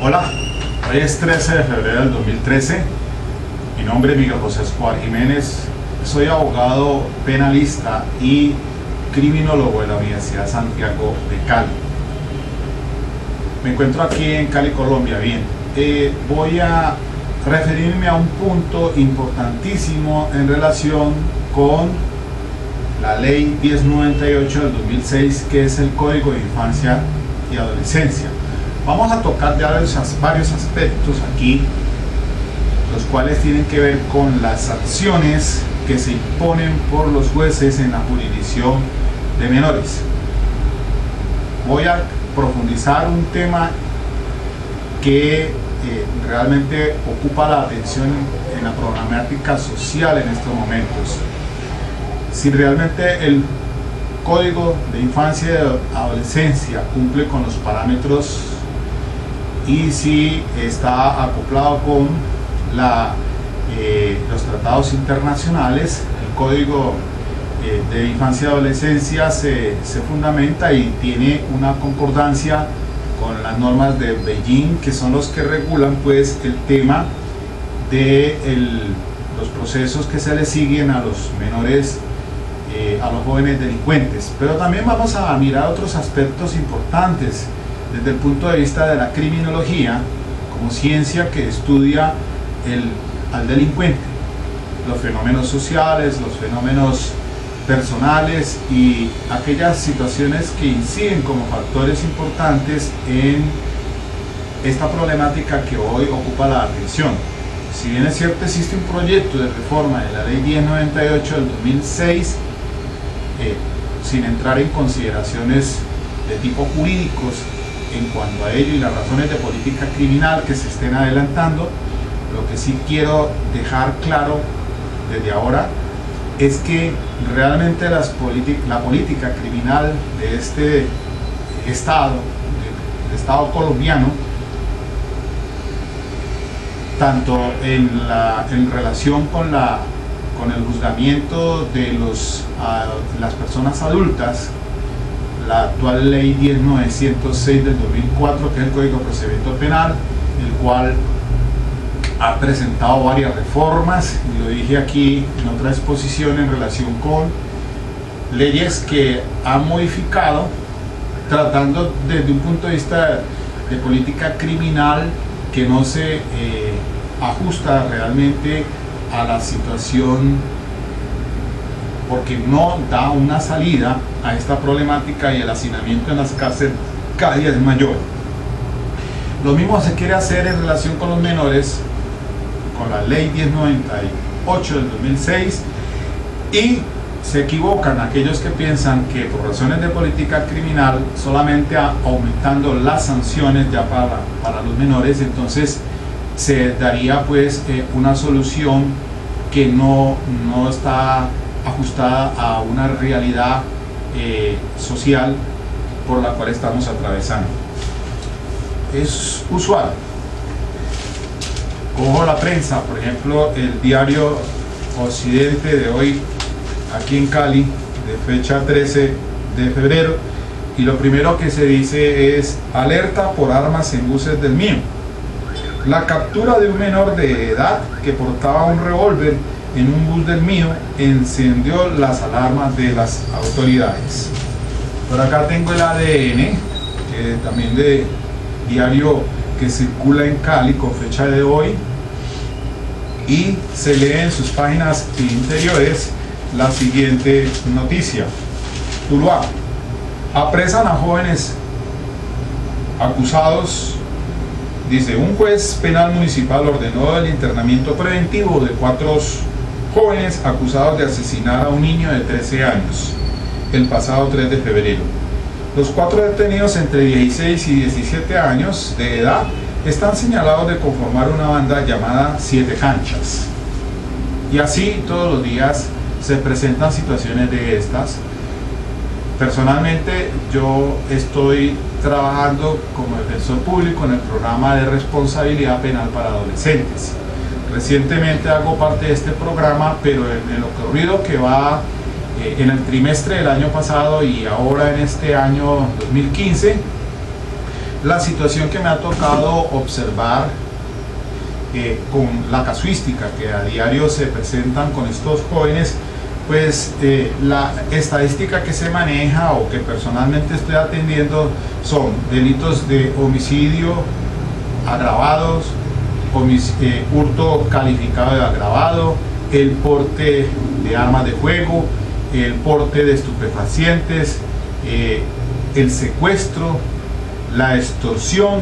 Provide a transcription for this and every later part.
Hola, hoy es 13 de febrero del 2013. Mi nombre es Miguel José Escobar Jiménez. Soy abogado penalista y criminólogo de la Universidad Santiago de Cali. Me encuentro aquí en Cali, Colombia. Bien, voy a referirme a un punto importantísimo en relación con la Ley 1098 del 2006, que es el Código de Infancia y Adolescencia. Vamos a tocar ya varios aspectos aquí, los cuales tienen que ver con las acciones que se imponen por los jueces en la jurisdicción de menores. Voy a profundizar un tema que realmente ocupa la atención en la problemática social en estos momentos. Si realmente el Código de Infancia y Adolescencia cumple con los parámetros y si está acoplado con los tratados internacionales, el Código de Infancia y Adolescencia se fundamenta y tiene una concordancia con las normas de Beijing, que son los que regulan pues el tema de los procesos que se le siguen a los menores, a los jóvenes delincuentes. Pero también vamos a mirar otros aspectos importantes desde el punto de vista de la criminología como ciencia que estudia al delincuente, los fenómenos sociales, los fenómenos personales y aquellas situaciones que inciden como factores importantes en esta problemática que hoy ocupa la atención. Si bien es cierto, existe un proyecto de reforma de la Ley 1098 del 2006, sin entrar en consideraciones de tipo jurídicos en cuanto a ello y las razones de política criminal que se estén adelantando, lo que sí quiero dejar claro desde ahora es que realmente la política criminal de este Estado, del Estado colombiano, tanto en relación con el juzgamiento de las personas adultas, la actual ley 10906 del 2004, que es el Código de Procedimiento Penal, el cual ha presentado varias reformas, y lo dije aquí en otra exposición en relación con leyes que han modificado, tratando desde un punto de vista de política criminal que no se ajusta realmente a la situación, porque no da una salida a esta problemática y el hacinamiento en las cárceles cada día es mayor. Lo mismo se quiere hacer en relación con los menores, con la ley 1098 del 2006, y se equivocan aquellos que piensan que por razones de política criminal, solamente aumentando las sanciones ya para los menores, entonces se daría pues una solución que no está ajustada a una realidad social por la cual estamos atravesando. Es usual, cojo la prensa, por ejemplo el diario Occidente de hoy aquí en Cali, de fecha 13 de febrero, y lo primero que se dice es: alerta por armas en buses del Mío. La captura de un menor de edad que portaba un revólver en un bus del Mío encendió las alarmas de las autoridades. Por acá tengo el ADN, también de diario que circula en Cali con fecha de hoy, y se lee en sus páginas interiores la siguiente noticia: Tuluá, apresan a jóvenes acusados. Dice: un juez penal municipal ordenó el internamiento preventivo de 4 jóvenes acusados de asesinar a un niño de 13 años el pasado 3 de febrero. Los 4 detenidos entre 16 y 17 años de edad están señalados de conformar una banda llamada Siete Canchas. Y así todos los días se presentan situaciones de estas. Personalmente yo estoy trabajando como defensor público en el programa de responsabilidad penal para adolescentes. Recientemente hago parte de este programa, pero en el ocurrido que va en el trimestre del año pasado y ahora en este año 2015, la situación que me ha tocado observar con la casuística que a diario se presentan con estos jóvenes, pues la estadística que se maneja o que personalmente estoy atendiendo son delitos de homicidio agravados, hurto calificado de agravado, el porte de armas de fuego, el porte de estupefacientes, el secuestro, la extorsión,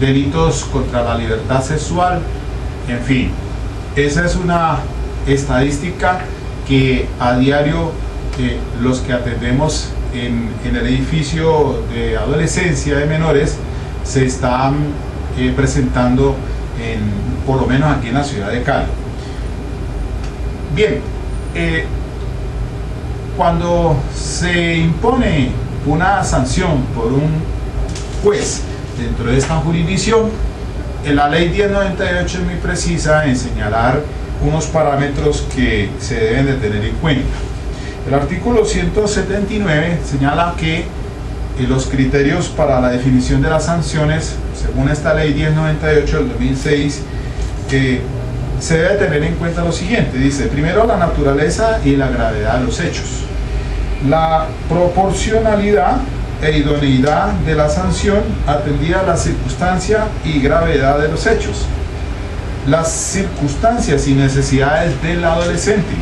delitos contra la libertad sexual, en fin. Esa es una estadística que a diario los que atendemos en el edificio de adolescencia de menores se están presentando por lo menos aquí en la ciudad de Cali. Bien, cuando se impone una sanción por un juez dentro de esta jurisdicción, la ley 1098 es muy precisa en señalar unos parámetros que se deben de tener en cuenta. El artículo 179 señala que los criterios para la definición de las sanciones, según esta ley 1098 del 2006, se debe tener en cuenta lo siguiente. Dice, primero, la naturaleza y la gravedad de los hechos, la proporcionalidad e idoneidad de la sanción atendida a la circunstancia y gravedad de los hechos, las circunstancias y necesidades del adolescente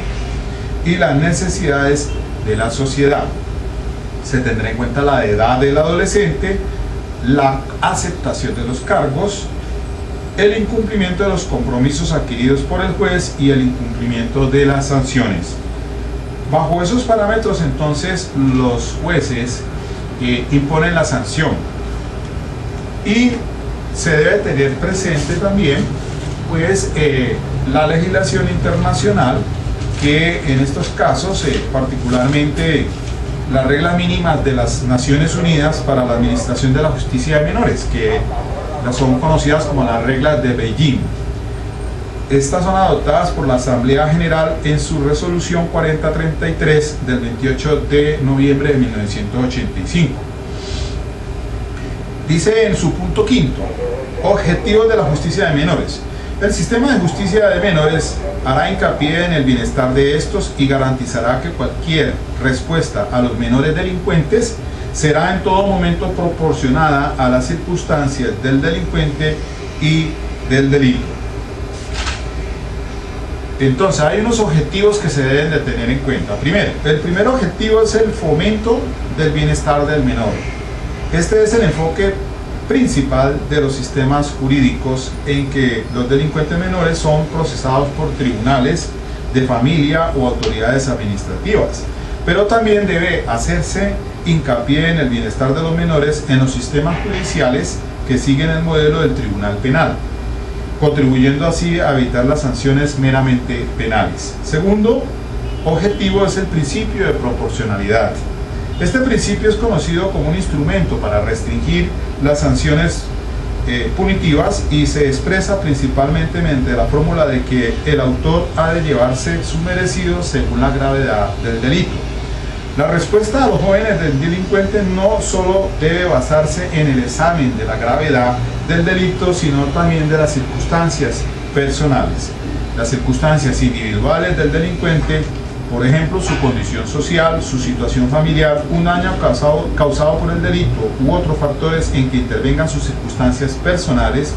y las necesidades de la sociedad. Se tendrá en cuenta la edad del adolescente, la aceptación de los cargos, el incumplimiento de los compromisos adquiridos por el juez y el incumplimiento de las sanciones. Bajo esos parámetros, entonces, los jueces imponen la sanción. Y se debe tener presente también, pues, la legislación internacional, que en estos casos, particularmente las reglas mínimas de las Naciones Unidas para la Administración de la Justicia de Menores, que son conocidas como las reglas de Beijing. Estas son adoptadas por la Asamblea General en su resolución 4033 del 28 de noviembre de 1985. Dice en su punto quinto, objetivos de la justicia de menores. El sistema de justicia de menores hará hincapié en el bienestar de estos y garantizará que cualquier respuesta a los menores delincuentes será en todo momento proporcionada a las circunstancias del delincuente y del delito. Entonces, hay unos objetivos que se deben de tener en cuenta. Primero, el primer objetivo es el fomento del bienestar del menor. Este es el enfoque principal de los sistemas jurídicos en que los delincuentes menores son procesados por tribunales de familia o autoridades administrativas, pero también debe hacerse hincapié en el bienestar de los menores en los sistemas judiciales que siguen el modelo del tribunal penal, contribuyendo así a evitar las sanciones meramente penales. Segundo objetivo es el principio de proporcionalidad. Este principio es conocido como un instrumento para restringir las sanciones punitivas y se expresa principalmente mediante la fórmula de que el autor ha de llevarse su merecido según la gravedad del delito. La respuesta a los jóvenes del delincuente no solo debe basarse en el examen de la gravedad del delito, sino también de las circunstancias personales, las circunstancias individuales del delincuente, por ejemplo, su condición social, su situación familiar, un daño causado por el delito u otros factores en que intervengan sus circunstancias personales,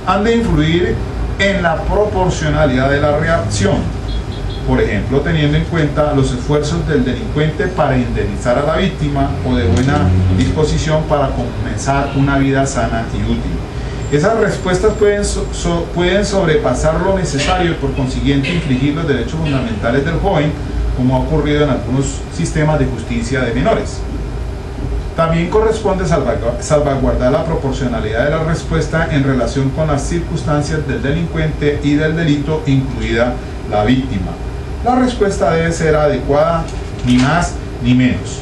han de influir en la proporcionalidad de la reacción. Por ejemplo, teniendo en cuenta los esfuerzos del delincuente para indemnizar a la víctima o de buena disposición para comenzar una vida sana y útil. Esas respuestas pueden sobrepasar lo necesario y por consiguiente infringir los derechos fundamentales del joven, como ha ocurrido en algunos sistemas de justicia de menores. También corresponde salvaguardar la proporcionalidad de la respuesta en relación con las circunstancias del delincuente y del delito, incluida la víctima. La respuesta debe ser adecuada, ni más ni menos.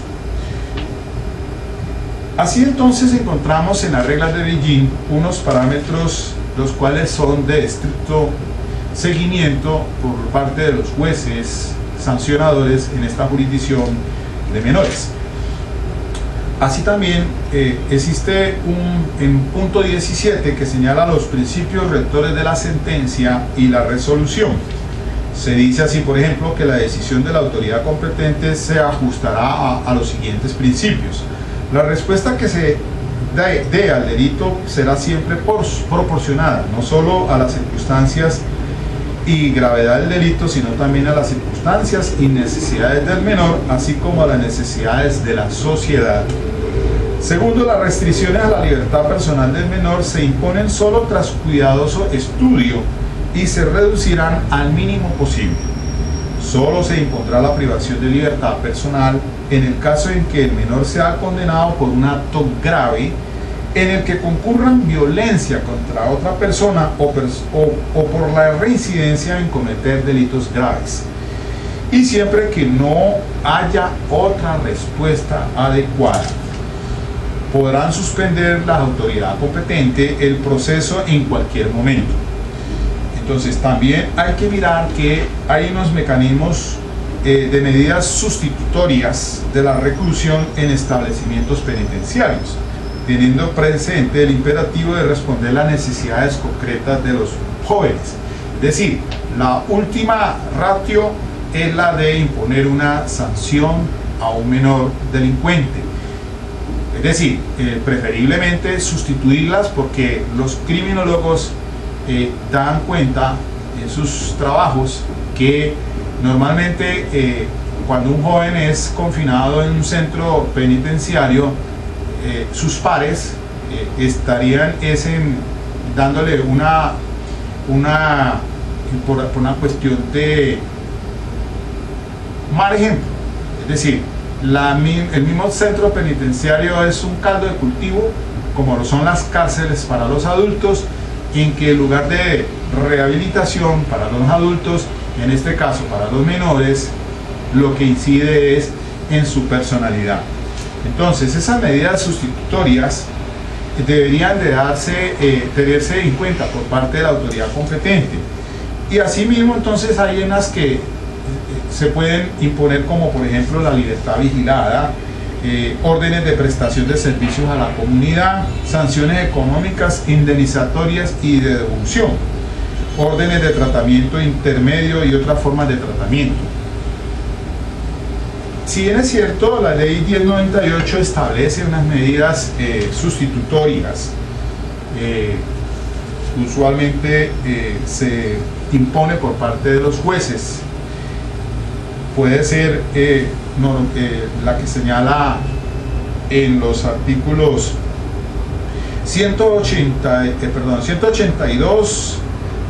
Así entonces encontramos en las reglas de Beijing unos parámetros los cuales son de estricto seguimiento por parte de los jueces sancionadores en esta jurisdicción de menores. Así también existe en punto 17 que señala los principios rectores de la sentencia y la resolución. Se dice así, por ejemplo, que la decisión de la autoridad competente se ajustará a los siguientes principios. La respuesta que se dé al delito será siempre proporcionada, no solo a las circunstancias y gravedad del delito, sino también a las circunstancias y necesidades del menor, así como a las necesidades de la sociedad. Segundo, las restricciones a la libertad personal del menor se imponen solo tras cuidadoso estudio y se reducirán al mínimo posible. Solo se impondrá la privación de libertad personal en el caso en que el menor sea condenado por un acto grave en el que concurran violencia contra otra persona o por la reincidencia en cometer delitos graves, y siempre que no haya otra respuesta adecuada. Podrán suspender la autoridad competente el proceso en cualquier momento. Entonces también hay que mirar que hay unos mecanismos de medidas sustitutorias de la reclusión en establecimientos penitenciarios, teniendo presente el imperativo de responder las necesidades concretas de los jóvenes. Es decir, la última ratio es la de imponer una sanción a un menor delincuente. Es decir, preferiblemente sustituirlas, porque los criminólogos dan cuenta en sus trabajos que normalmente cuando un joven es confinado en un centro penitenciario, sus pares estarían dándole por una cuestión de mal ejemplo. Es decir, el mismo centro penitenciario es un caldo de cultivo, como lo son las cárceles para los adultos, en que en lugar de rehabilitación para los adultos, en este caso para los menores, lo que incide es en su personalidad. Entonces, esas medidas sustitutorias deberían de tenerse en cuenta por parte de la autoridad competente. Y asimismo, entonces, hay unas que se pueden imponer, como por ejemplo la libertad vigilada, órdenes de prestación de servicios a la comunidad, sanciones económicas, indemnizatorias y de devolución, órdenes de tratamiento intermedio y otras formas de tratamiento. Si bien es cierto, la ley 1098 establece unas medidas sustitutorias, usualmente se impone por parte de los jueces. Puede ser la que señala en los artículos 182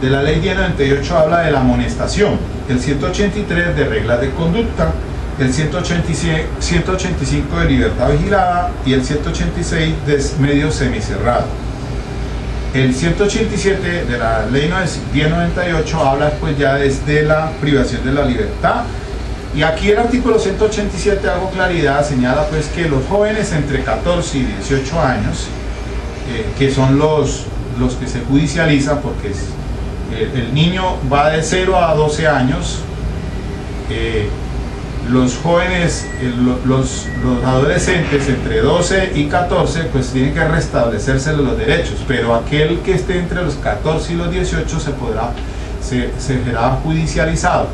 de la ley 1098 habla de la amonestación, el 183 de reglas de conducta, el 185 de libertad vigilada y el 186 de medio semicerrado. El 187 de la ley 1098 habla pues ya desde la privación de la libertad. Y aquí el artículo 187, hago claridad, señala pues que los jóvenes entre 14 y 18 años, que son los que se judicializan, porque el niño va de 0 a 12 años, los jóvenes, los adolescentes entre 12 y 14, pues tienen que restablecerse los derechos, pero aquel que esté entre los 14 y los 18 se será judicializado.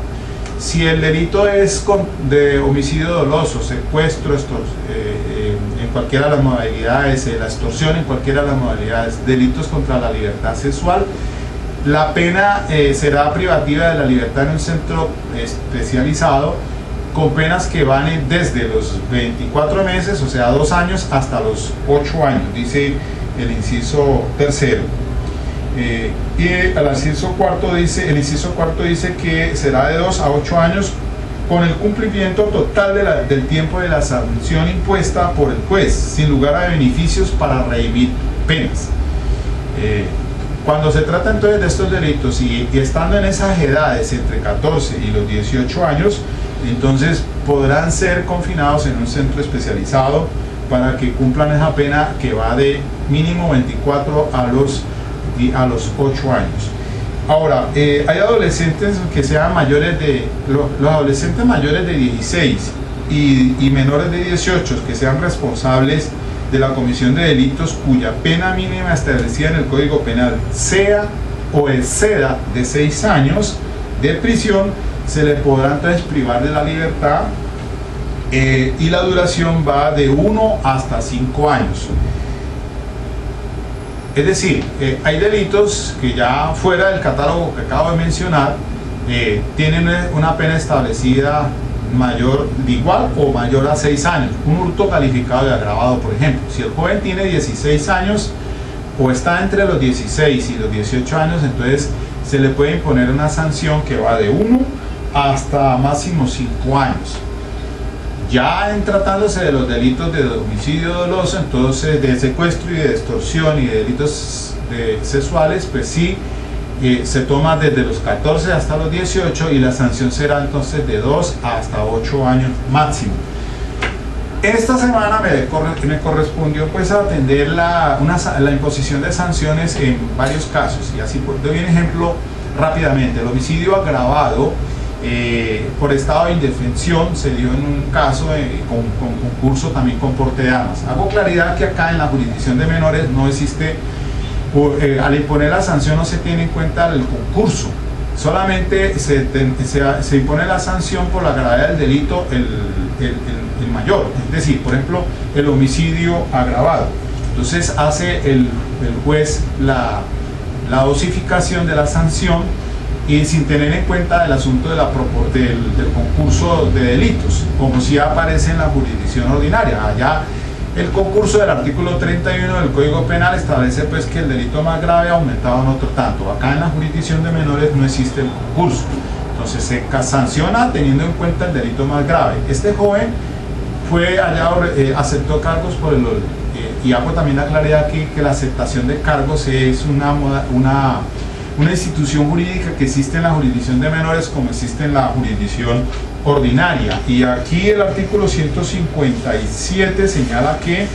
Si el delito es de homicidio doloso, secuestro, en cualquiera de las modalidades, la extorsión en cualquiera de las modalidades, delitos contra la libertad sexual, la pena será privativa de la libertad en un centro especializado, con penas que van desde los 24 meses, o sea 2 años, hasta los 8 años, dice el inciso tercero. Y el inciso cuarto dice que será de 2 a 8 años con el cumplimiento total del tiempo de la sanción impuesta por el juez, sin lugar a beneficios para redimir penas. Cuando se trata entonces de estos delitos y estando en esas edades entre 14 y los 18 años, entonces podrán ser confinados en un centro especializado para que cumplan esa pena que va de mínimo 24 a los 8 años. Ahora, hay adolescentes que sean mayores los adolescentes mayores de 16 y menores de 18 que sean responsables de la comisión de delitos cuya pena mínima establecida en el Código Penal sea o exceda de 6 años de prisión, se le podrá entonces privar de la libertad y la duración va de 1 hasta 5 años. Es decir, hay delitos que ya fuera del catálogo que acabo de mencionar tienen una pena establecida mayor, igual o mayor a 6 años. Un hurto calificado de agravado, por ejemplo. Si el joven tiene 16 años o está entre los 16 y los 18 años, entonces se le puede imponer una sanción que va de 1 hasta máximo 5 años. Ya en tratándose de los delitos de homicidio doloso, entonces de secuestro y de extorsión y de delitos sexuales, pues sí, se toma desde los 14 hasta los 18 y la sanción será entonces de 2 hasta 8 años máximo. Esta semana me correspondió pues atender la imposición de sanciones en varios casos, y así doy un ejemplo rápidamente. El homicidio agravado por estado de indefensión se dio en un caso con concurso también con porte de armas. Hago claridad que acá en la jurisdicción de menores no existe, al imponer la sanción no se tiene en cuenta el concurso, solamente se impone la sanción por la gravedad del delito el mayor, es decir, por ejemplo, el homicidio agravado. Entonces hace el juez la dosificación de la sanción y sin tener en cuenta el asunto del concurso de delitos, como si aparece en la jurisdicción ordinaria. Allá el concurso del artículo 31 del Código Penal establece pues que el delito más grave ha aumentado en otro tanto. Acá en la jurisdicción de menores no existe el concurso, entonces se sanciona teniendo en cuenta el delito más grave. Este joven fue hallado, aceptó cargos por y hago también la claridad aquí que la aceptación de cargos es una institución jurídica que existe en la jurisdicción de menores como existe en la jurisdicción ordinaria. Y aquí el artículo 157 señala que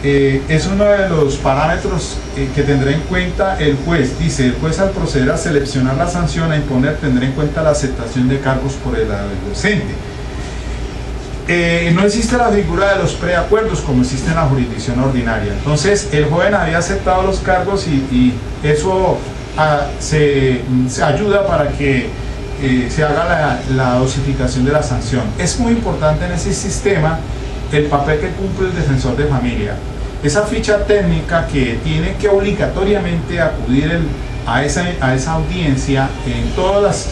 es uno de los parámetros que tendrá en cuenta el juez. Dice, el juez al proceder a seleccionar la sanción a imponer tendrá en cuenta la aceptación de cargos por el adolescente. No existe la figura de los preacuerdos como existe en la jurisdicción ordinaria. Entonces el joven había aceptado los cargos y eso se ayuda para que se haga la dosificación de la sanción. Es muy importante en ese sistema el papel que cumple el defensor de familia. Esa ficha técnica que tiene que obligatoriamente acudir a esa audiencia, en todas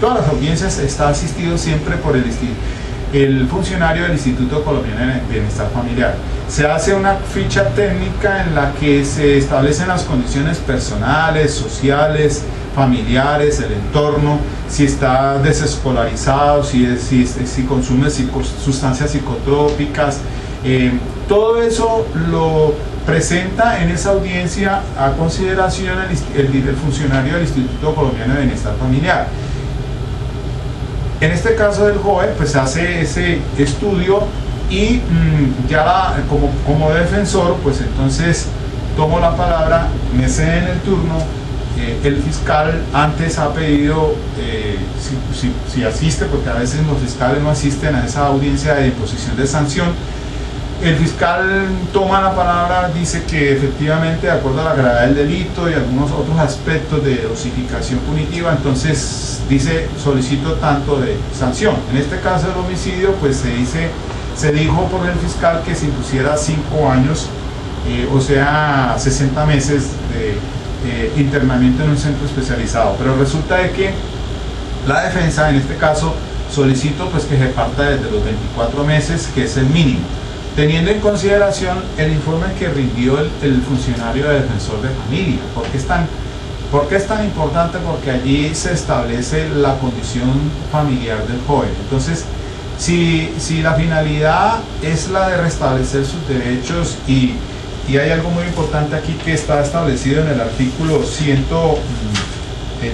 las audiencias está asistido siempre por el funcionario del Instituto Colombiano de Bienestar Familiar. Se hace una ficha técnica en la que se establecen las condiciones personales, sociales, familiares, el entorno, si está desescolarizado, si consume sustancias psicotrópicas, todo eso lo presenta en esa audiencia a consideración el funcionario del Instituto Colombiano de Bienestar Familiar. En este caso del joven, pues se hace ese estudio y como defensor, pues entonces tomo la palabra, me ceden el turno. El fiscal antes ha pedido, si asiste, porque a veces los fiscales no asisten a esa audiencia de imposición de sanción, el fiscal toma la palabra, dice que efectivamente de acuerdo a la gravedad del delito y algunos otros aspectos de dosificación punitiva, entonces dice solicito tanto de sanción. En este caso del homicidio, pues se dijo por el fiscal que se impusiera 5 años, o sea 60 meses de internamiento en un centro especializado, pero resulta de que la defensa en este caso solicitó pues que se parta desde los 24 meses, que es el mínimo, teniendo en consideración el informe que rindió el funcionario de defensor de familia. ¿Por qué es tan importante? Porque allí se establece la condición familiar del joven. Entonces, si la finalidad es la de restablecer sus derechos y hay algo muy importante aquí que está establecido en el artículo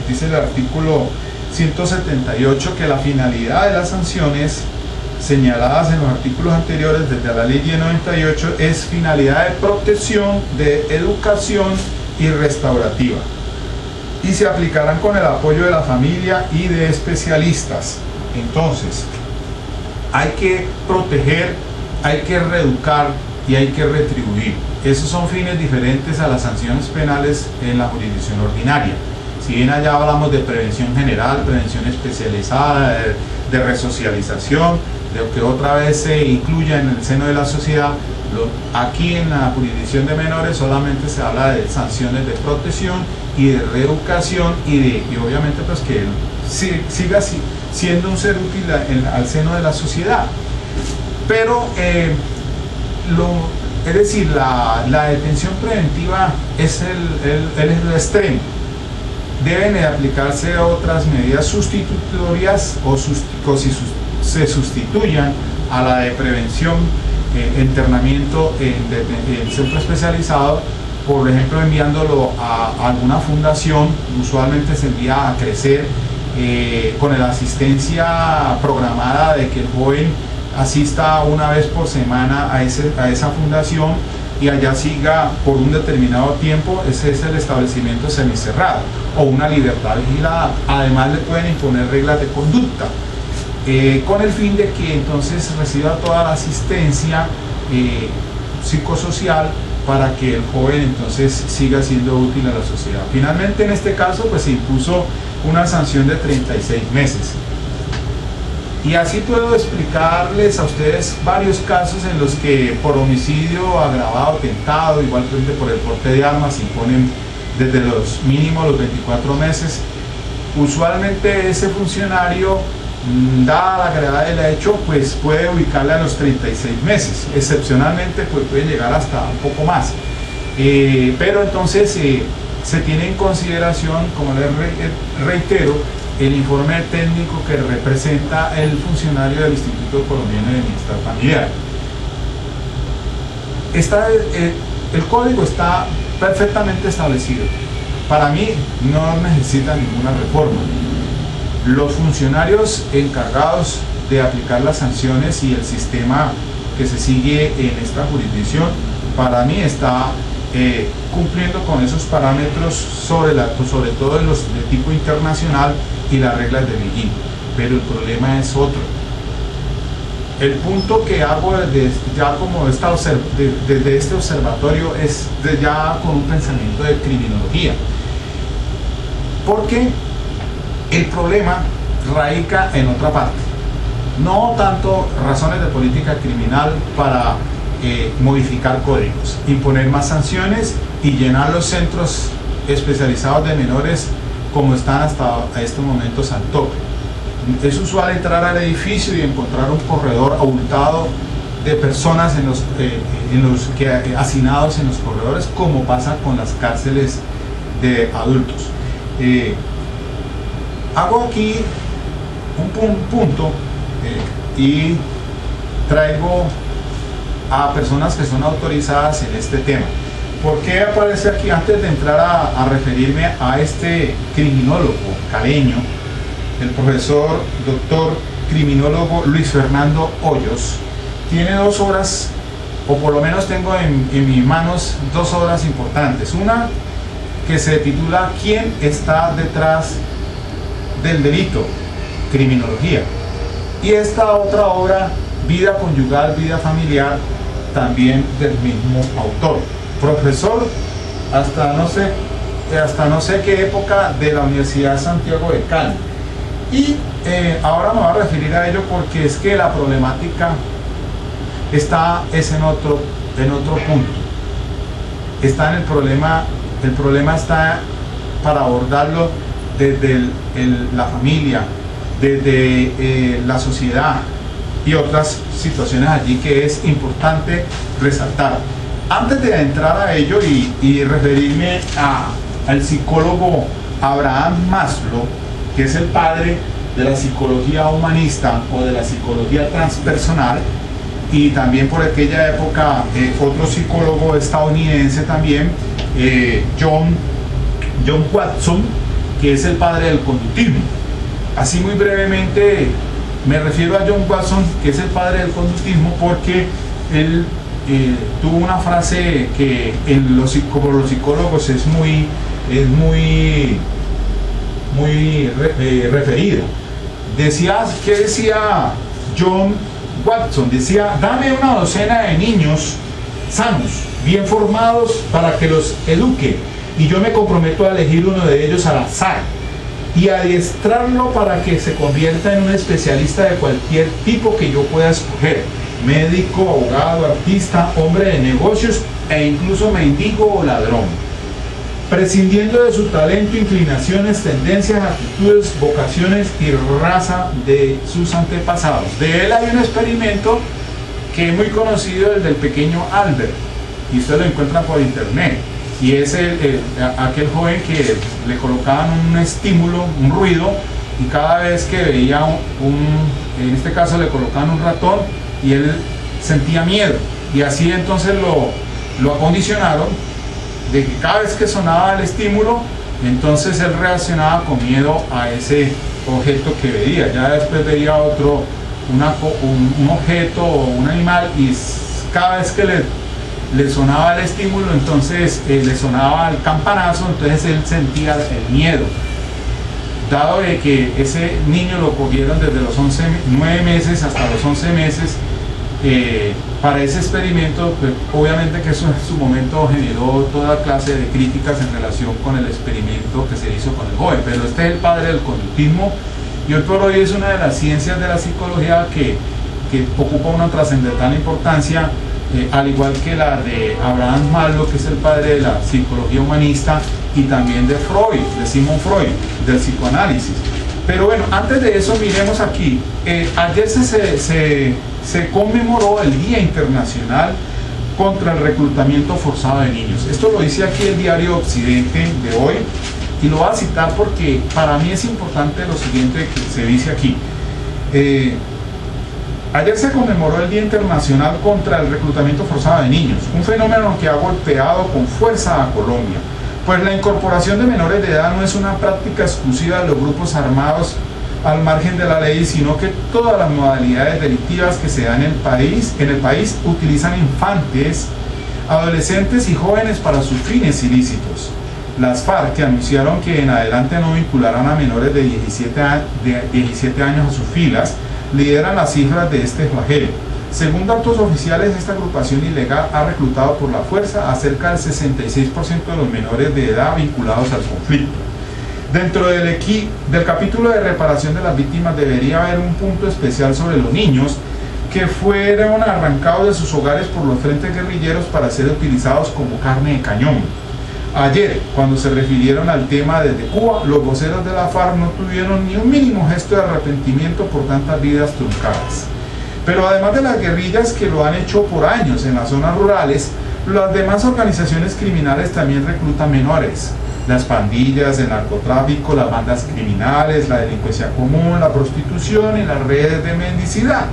dice el artículo 178 que la finalidad de las sanciones señaladas en los artículos anteriores desde la ley 1098 es finalidad de protección, de educación y restaurativa, y se aplicarán con el apoyo de la familia y de especialistas. Entonces, hay que proteger, hay que reeducar y hay que retribuir. Esos son fines diferentes a las sanciones penales en la jurisdicción ordinaria. Si bien allá hablamos de prevención general, prevención especializada, de resocialización, de que otra vez se incluya en el seno de la sociedad, aquí en la jurisdicción de menores solamente se habla de sanciones de protección y de reeducación y obviamente pues que siga siendo un ser útil al seno de la sociedad. Pero es decir, la detención preventiva es el extremo. Deben de aplicarse otras medidas sustitutorias o si se sustituyan a la de prevención, internamiento en centro especializado, por ejemplo enviándolo a alguna fundación. Usualmente se envía a crecer con la asistencia programada de que el joven asista una vez por semana a esa fundación y allá siga por un determinado tiempo. Ese es el establecimiento semicerrado o una libertad vigilada. Además le pueden imponer reglas de conducta con el fin de que entonces reciba toda la asistencia psicosocial para que el joven entonces siga siendo útil a la sociedad. Finalmente en este caso pues se impuso una sanción de 36 meses. Y así puedo explicarles a ustedes varios casos en los que por homicidio agravado, tentado, igualmente por el porte de armas, se imponen desde los mínimos los 24 meses. Usualmente ese funcionario, dada la gravedad del hecho, pues puede ubicarle a los 36 meses. Excepcionalmente pues puede llegar hasta un poco más. Pero entonces se tiene en consideración, como les reitero, el informe técnico que representa el funcionario del Instituto Colombiano de Bienestar Familiar. El código está perfectamente establecido. Para mí no necesita ninguna reforma. Los funcionarios encargados de aplicar las sanciones y el sistema que se sigue en esta jurisdicción, para mí está cumpliendo con esos parámetros, sobre todo los de tipo internacional y las reglas de Beijing. Pero el problema es otro. El punto que hago desde este observatorio es ya con un pensamiento de criminología, porque el problema radica en otra parte, no tanto razones de política criminal para modificar códigos, imponer más sanciones y llenar los centros especializados de menores como están hasta estos momentos al tope. Es usual entrar al edificio y encontrar un corredor abultado de personas hacinados en los corredores, como pasa con las cárceles de adultos. Hago aquí un punto y traigo a personas que son autorizadas en este tema. ¿Por qué aparece aquí? Antes de entrar a referirme a este criminólogo caleño, el profesor doctor criminólogo Luis Fernando Hoyos tiene 2 obras, o por lo menos tengo en mis manos 2 obras importantes. Una que se titula ¿Quién está detrás del delito? Criminología. Y esta otra obra, Vida conyugal, vida familiar, también del mismo autor, profesor hasta no sé qué época de la Universidad de Santiago de Cali. Y ahora me voy a referir a ello porque es que la problemática es en otro punto. Está en el problema está para abordarlo desde la familia, desde la sociedad y otras situaciones allí que es importante resaltar. Antes de entrar a ello y referirme al psicólogo Abraham Maslow, que es el padre de la psicología humanista o de la psicología transpersonal, y también por aquella época otro psicólogo estadounidense también, John Watson, que es el padre del conductismo. Así muy brevemente me refiero a John Watson, que es el padre del conductismo, porque él tuvo una frase que como los psicólogos es muy referida. ¿Qué decía John Watson, decía: dame una docena de niños sanos, bien formados, para que los eduque, y yo me comprometo a elegir uno de ellos al azar y adiestrarlo para que se convierta en un especialista de cualquier tipo que yo pueda escoger: médico, abogado, artista, hombre de negocios e incluso mendigo o ladrón, prescindiendo de su talento, inclinaciones, tendencias, actitudes, vocaciones y raza de sus antepasados. De él hay un experimento que es muy conocido, el del pequeño Albert, y ustedes lo encuentran por internet, y es aquel joven que le colocaban un estímulo, un ruido, y cada vez que veía en este caso le colocaban un ratón, y él sentía miedo, y así entonces lo acondicionaron de que cada vez que sonaba el estímulo, entonces él reaccionaba con miedo a ese objeto que veía. Ya después veía otro, un objeto o un animal, y cada vez que le sonaba el estímulo, entonces le sonaba el campanazo, entonces él sentía el miedo. Dado de que ese niño lo cogieron desde los 9 meses hasta los 11 meses, para ese experimento, pues, obviamente que eso en su momento generó toda clase de críticas en relación con el experimento que se hizo con el joven, pero este es el padre del conductismo, y hoy por hoy es una de las ciencias de la psicología que ocupa una trascendental importancia, al igual que la de Abraham Maslow, que es el padre de la psicología humanista, y también de Freud, de Sigmund Freud, del psicoanálisis. Pero bueno, antes de eso, miremos aquí. Ayer se conmemoró el Día Internacional contra el Reclutamiento Forzado de Niños. Esto lo dice aquí el diario Occidente de hoy, y lo voy a citar porque para mí es importante lo siguiente que se dice aquí. Ayer se conmemoró el Día Internacional contra el Reclutamiento Forzado de Niños, un fenómeno que ha golpeado con fuerza a Colombia, pues la incorporación de menores de edad no es una práctica exclusiva de los grupos armados al margen de la ley, sino que todas las modalidades delictivas que se dan en el país utilizan infantes, adolescentes y jóvenes para sus fines ilícitos. Las FARC, que anunciaron que en adelante no vincularán a menores de 17 años a sus filas, lideran las cifras de este flagelo. Según datos oficiales, esta agrupación ilegal ha reclutado por la fuerza a cerca del 66% de los menores de edad vinculados al conflicto. Dentro del capítulo de reparación de las víctimas debería haber un punto especial sobre los niños que fueron arrancados de sus hogares por los frentes guerrilleros para ser utilizados como carne de cañón. Ayer, cuando se refirieron al tema desde Cuba, los voceros de la FARC no tuvieron ni un mínimo gesto de arrepentimiento por tantas vidas truncadas. Pero además de las guerrillas que lo han hecho por años en las zonas rurales, las demás organizaciones criminales también reclutan menores. Las pandillas, el narcotráfico, las bandas criminales, la delincuencia común, la prostitución y las redes de mendicidad.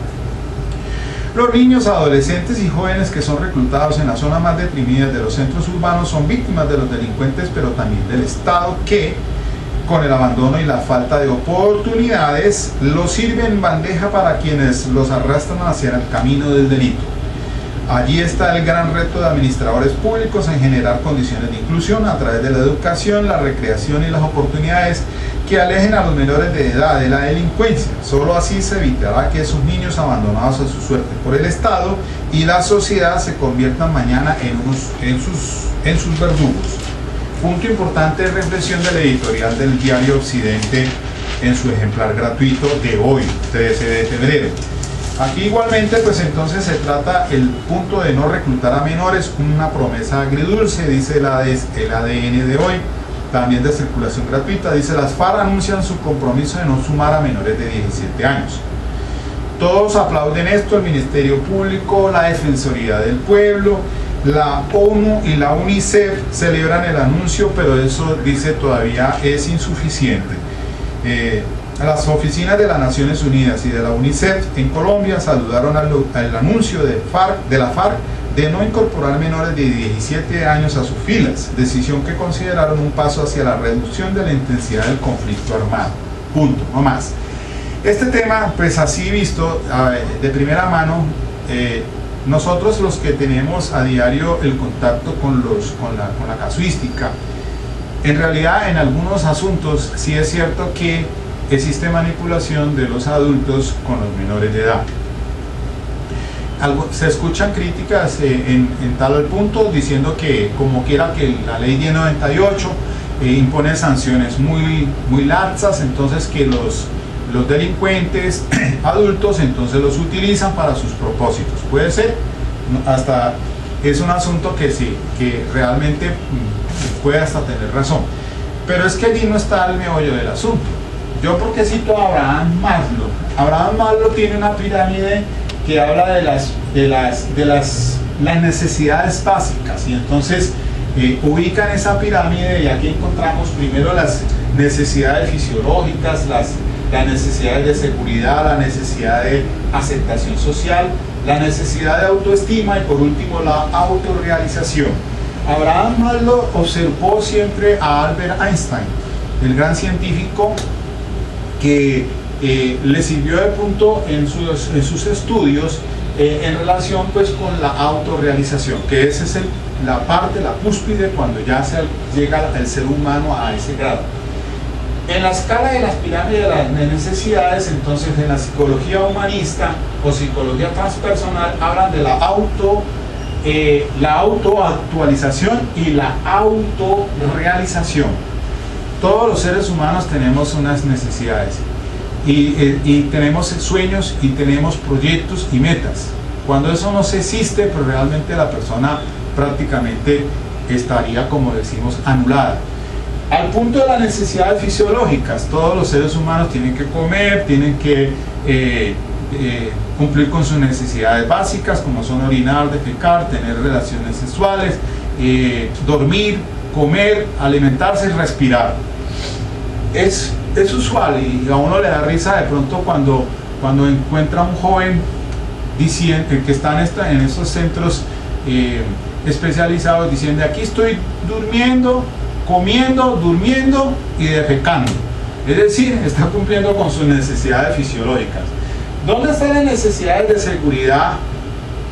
Los niños, adolescentes y jóvenes que son reclutados en las zonas más deprimidas de los centros urbanos son víctimas de los delincuentes, pero también del Estado, que, con el abandono y la falta de oportunidades, los sirve en bandeja para quienes los arrastran hacia el camino del delito. Allí está el gran reto de administradores públicos en generar condiciones de inclusión a través de la educación, la recreación y las oportunidades que alejen a los menores de edad de la delincuencia. Solo así se evitará que esos niños abandonados a su suerte por el Estado y la sociedad se conviertan mañana en sus verdugos. Punto importante de reflexión del editorial del diario Occidente en su ejemplar gratuito de hoy, 13 de febrero. Aquí igualmente, pues entonces se trata el punto de no reclutar a menores, una promesa agridulce, dice el ADN de hoy, también de circulación gratuita. Dice: las FARC anuncian su compromiso de no sumar a menores de 17 años. Todos aplauden esto: el Ministerio Público, la Defensoría del Pueblo, la ONU y la UNICEF celebran el anuncio, pero eso, dice, todavía es insuficiente. Las oficinas de las Naciones Unidas y de la UNICEF en Colombia saludaron el anuncio de la FARC de no incorporar menores de 17 años a sus filas, decisión que consideraron un paso hacia la reducción de la intensidad del conflicto armado. Punto, no más. Este tema, pues así visto de primera mano, nosotros los que tenemos a diario el contacto con la casuística, en realidad en algunos asuntos sí es cierto que existe manipulación de los adultos con los menores de edad. se escuchan críticas en tal punto diciendo que como quiera que la ley 1098 impone sanciones muy laxas, entonces que los delincuentes adultos entonces los utilizan para sus propósitos. Puede ser, hasta es un asunto que sí, que realmente puede hasta tener razón, pero es que allí no está el meollo del asunto. Yo porque cito a Abraham Maslow. Abraham Maslow tiene una pirámide que habla de las necesidades básicas, y entonces ubican esa pirámide, y aquí encontramos primero las necesidades fisiológicas, las necesidades de seguridad, la necesidad de aceptación social, la necesidad de autoestima y por último la autorrealización. Abraham Maslow observó siempre a Albert Einstein, el gran científico que le sirvió de punto en sus estudios en relación pues con la autorrealización, que esa es la cúspide cuando ya llega el ser humano a ese grado. En la escala de las pirámides de las necesidades, entonces en la psicología humanista o psicología transpersonal hablan de la autoactualización y la autorrealización. Todos los seres humanos tenemos unas necesidades y tenemos sueños y tenemos proyectos y metas. Cuando eso no se existe, pues realmente la persona prácticamente estaría, como decimos, anulada. Al punto de las necesidades fisiológicas, todos los seres humanos tienen que comer, tienen que cumplir con sus necesidades básicas, como son orinar, defecar, tener relaciones sexuales, dormir, comer, alimentarse y respirar. Es usual, y a uno le da risa de pronto cuando encuentra a un joven diciendo que está en esos centros especializados diciendo: aquí estoy durmiendo, comiendo, durmiendo y defecando. Es decir, está cumpliendo con sus necesidades fisiológicas. ¿Dónde están las necesidades de seguridad?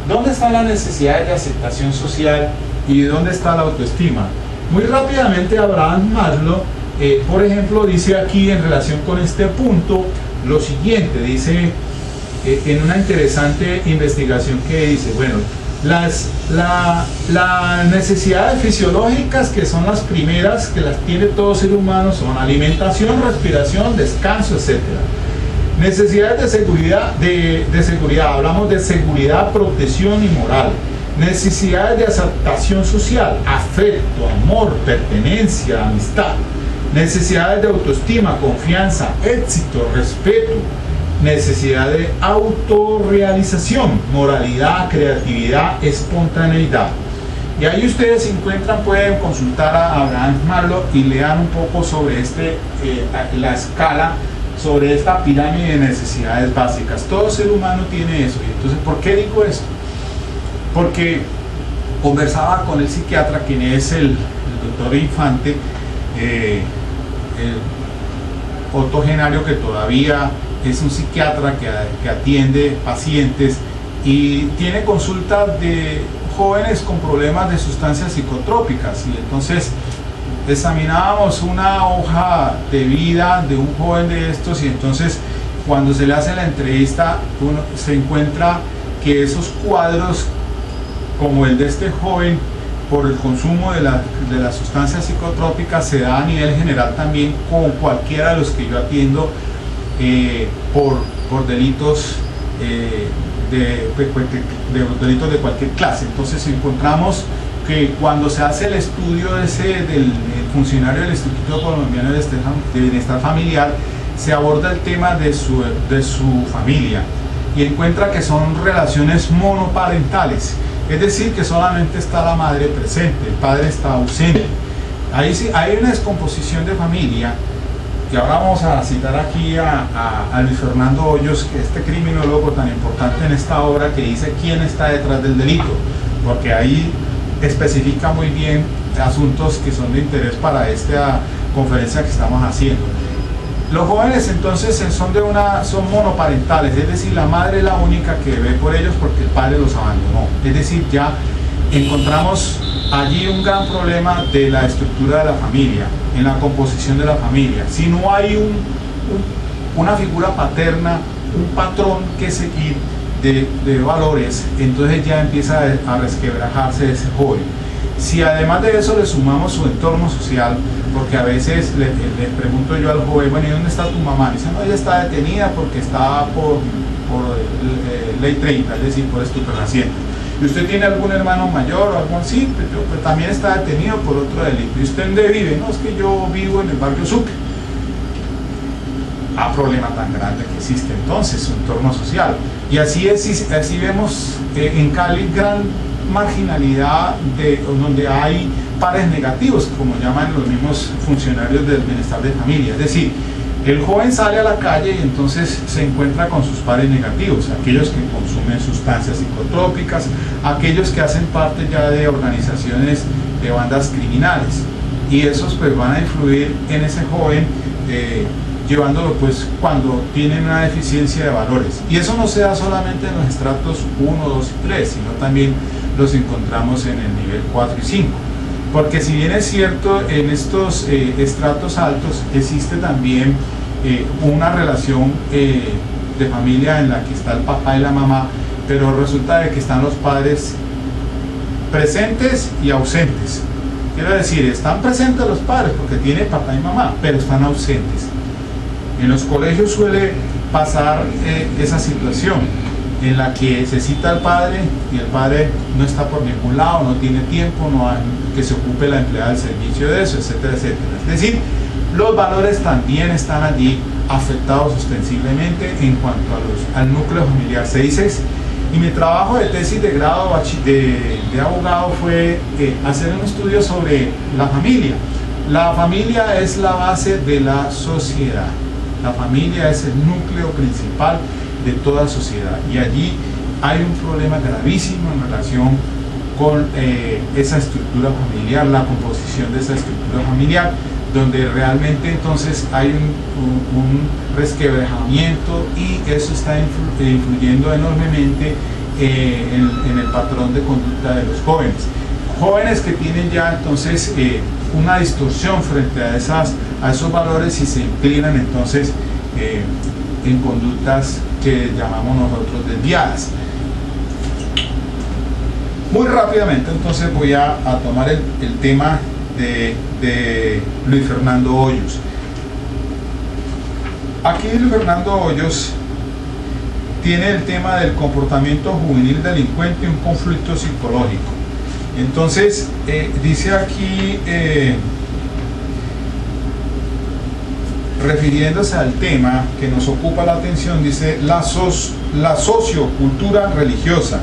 ¿Dónde están las necesidades de aceptación social? ¿Y dónde está la autoestima? Muy rápidamente Abraham Maslow, por ejemplo, dice aquí en relación con este punto lo siguiente. Dice en una interesante investigación que dice, bueno, las necesidades fisiológicas, que son las primeras que las tiene todo ser humano, son alimentación, respiración, descanso, etc. Necesidades de seguridad, hablamos de seguridad, protección y moral. Necesidades de aceptación social, afecto, amor, pertenencia, amistad. Necesidades de autoestima, confianza, éxito, respeto. Necesidad de autorrealización, moralidad, creatividad, espontaneidad. Y ahí ustedes pueden consultar a Abraham Maslow y lean un poco sobre la escala, sobre esta pirámide de necesidades básicas. Todo ser humano tiene eso. Y entonces, ¿por qué digo esto? Porque conversaba con el psiquiatra, quien es el doctor Infante, Otto Genario, que todavía es un psiquiatra que atiende pacientes y tiene consultas de jóvenes con problemas de sustancias psicotrópicas. Y entonces examinábamos una hoja de vida de un joven de estos, y entonces cuando se le hace la entrevista uno se encuentra que esos cuadros como el de este joven por el consumo de las sustancias psicotrópicas se da a nivel general también con cualquiera de los que yo atiendo por delitos delitos de cualquier clase. Entonces encontramos que cuando se hace el estudio del funcionario del Instituto Colombiano de Bienestar Familiar, se aborda el tema de su familia y encuentra que son relaciones monoparentales, es decir, que solamente está la madre presente, el padre está ausente. Ahí sí hay una descomposición de familia. Y ahora vamos a citar aquí a Luis Fernando Hoyos, que este criminólogo tan importante en esta obra, que dice quién está detrás del delito, porque ahí especifica muy bien asuntos que son de interés para esta conferencia que estamos haciendo. Los jóvenes entonces son monoparentales, es decir, la madre es la única que ve por ellos porque el padre los abandonó. Es decir, ya encontramos allí un gran problema de la estructura de la familia, en la composición de la familia. Si no hay una figura paterna, un patrón que seguir, de valores, entonces ya empieza a resquebrajarse ese joven. Si además de eso le sumamos su entorno social, porque a veces le pregunto yo al joven, bueno, ¿y dónde está tu mamá? Dice, no, ella está detenida porque está por ley 30, es decir, por estupefacientes. ¿Y usted tiene algún hermano mayor o algo así? Pues también está detenido por otro delito. ¿Y usted dónde vive? No, es que yo vivo en el barrio Sucre. Problema tan grande que existe entonces, su entorno social. Y así vemos en Cali gran marginalidad donde hay pares negativos, como llaman los mismos funcionarios del bienestar de familia. Es decir, el joven sale a la calle y entonces se encuentra con sus pares negativos, aquellos que consumen sustancias psicotrópicas, aquellos que hacen parte ya de organizaciones de bandas criminales, y esos pues van a influir en ese joven, llevándolo pues cuando tienen una deficiencia de valores. Y eso no se da solamente en los estratos 1, 2 y 3, sino también los encontramos en el nivel 4 y 5. Porque si bien es cierto, en estos estratos altos existe también una relación de familia en la que está el papá y la mamá, pero resulta de que están los padres presentes y ausentes. Quiero decir, están presentes los padres porque tiene papá y mamá, pero están ausentes. En los colegios suele pasar esa situación en la que se cita al padre y el padre no está por ningún lado, no tiene tiempo, no hay que se ocupe la empleada del servicio de eso, etcétera, etcétera. Es decir, los valores también están allí afectados ostensiblemente en cuanto al núcleo familiar. Se dice, y mi trabajo de tesis de grado de abogado fue hacer un estudio sobre la familia. La familia es la base de la sociedad. La familia es el núcleo principal de toda sociedad, y allí hay un problema gravísimo en relación con esa estructura familiar, la composición de esa estructura familiar, donde realmente entonces hay un resquebrajamiento, y eso está influyendo enormemente en el patrón de conducta de los jóvenes que tienen ya entonces una distorsión frente a esos valores, y se inclinan entonces en conductas que llamamos nosotros desviadas. Muy rápidamente entonces voy a tomar el tema de Luis Fernando Hoyos. Aquí Luis Fernando Hoyos tiene el tema del comportamiento juvenil delincuente y un conflicto psicológico. Entonces dice aquí, refiriéndose al tema que nos ocupa la atención, dice la sociocultura religiosa,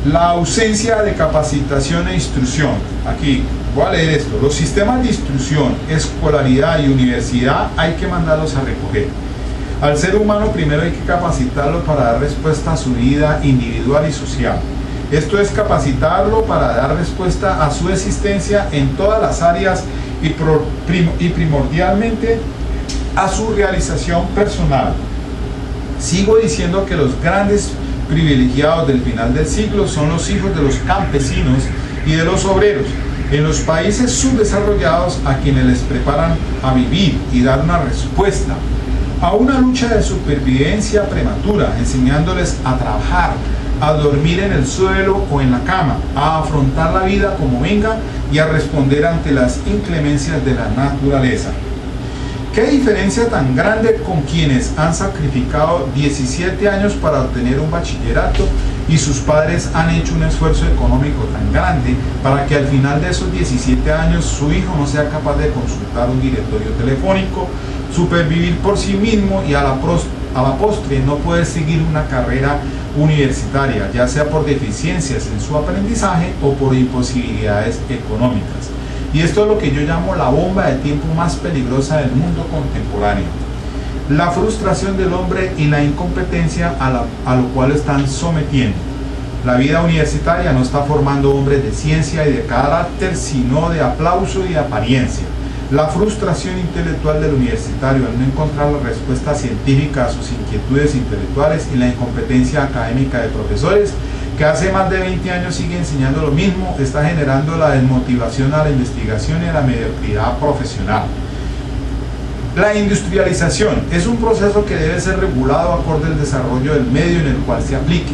la ausencia de capacitación e instrucción. Aquí voy a leer esto: los sistemas de instrucción, escolaridad y universidad hay que mandarlos a recoger. Al ser humano primero hay que capacitarlo para dar respuesta a su vida individual y social. Esto es capacitarlo para dar respuesta a su existencia en todas las áreas y primordialmente a su realización personal. Sigo diciendo que los grandes privilegiados del final del siglo son los hijos de los campesinos y de los obreros en los países subdesarrollados, a quienes les preparan a vivir y dar una respuesta a una lucha de supervivencia prematura, enseñándoles a trabajar, a dormir en el suelo o en la cama, a afrontar la vida como venga y a responder ante las inclemencias de la naturaleza. ¿Qué diferencia tan grande con quienes han sacrificado 17 años para obtener un bachillerato y sus padres han hecho un esfuerzo económico tan grande para que al final de esos 17 años su hijo no sea capaz de consultar un directorio telefónico, supervivir por sí mismo y a la postre no poder seguir una carrera universitaria, ya sea por deficiencias en su aprendizaje o por imposibilidades económicas? Y esto es lo que yo llamo la bomba de tiempo más peligrosa del mundo contemporáneo. La frustración del hombre y la incompetencia a lo cual están sometiendo. La vida universitaria no está formando hombres de ciencia y de carácter, sino de aplauso y de apariencia. La frustración intelectual del universitario al no encontrar la respuesta científica a sus inquietudes intelectuales y la incompetencia académica de profesores que hace más de 20 años sigue enseñando lo mismo, está generando la desmotivación a la investigación y a la mediocridad profesional. La industrialización es un proceso que debe ser regulado acorde al desarrollo del medio en el cual se aplique,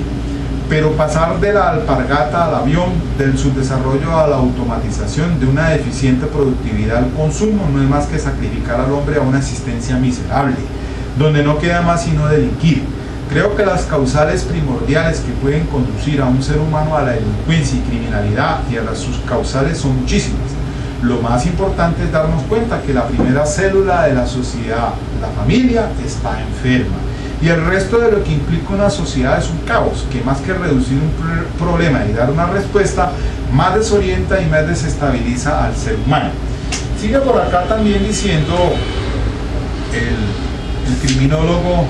pero pasar de la alpargata al avión, del subdesarrollo a la automatización, de una deficiente productividad al consumo, no es más que sacrificar al hombre a una existencia miserable, donde no queda más sino delinquir. Creo que las causales primordiales que pueden conducir a un ser humano a la delincuencia y criminalidad y a sus causales son muchísimas. Lo más importante es darnos cuenta que la primera célula de la sociedad, la familia, está enferma. Y el resto de lo que implica una sociedad es un caos, que más que reducir un problema y dar una respuesta, más desorienta y más desestabiliza al ser humano. Sigue por acá también diciendo el criminólogo,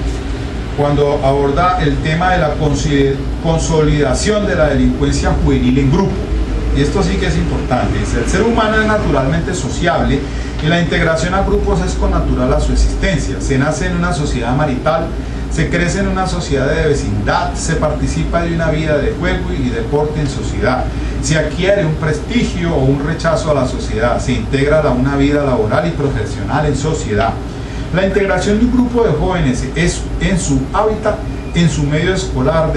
cuando aborda el tema de la consolidación de la delincuencia juvenil en grupo. Y esto sí que es importante. El ser humano es naturalmente sociable y la integración a grupos es connatural a su existencia. Se nace en una sociedad marital, se crece en una sociedad de vecindad, se participa de una vida de juego y deporte en sociedad, se adquiere un prestigio o un rechazo a la sociedad, se integra a una vida laboral y profesional en sociedad. La integración de un grupo de jóvenes es en su hábitat, en su medio escolar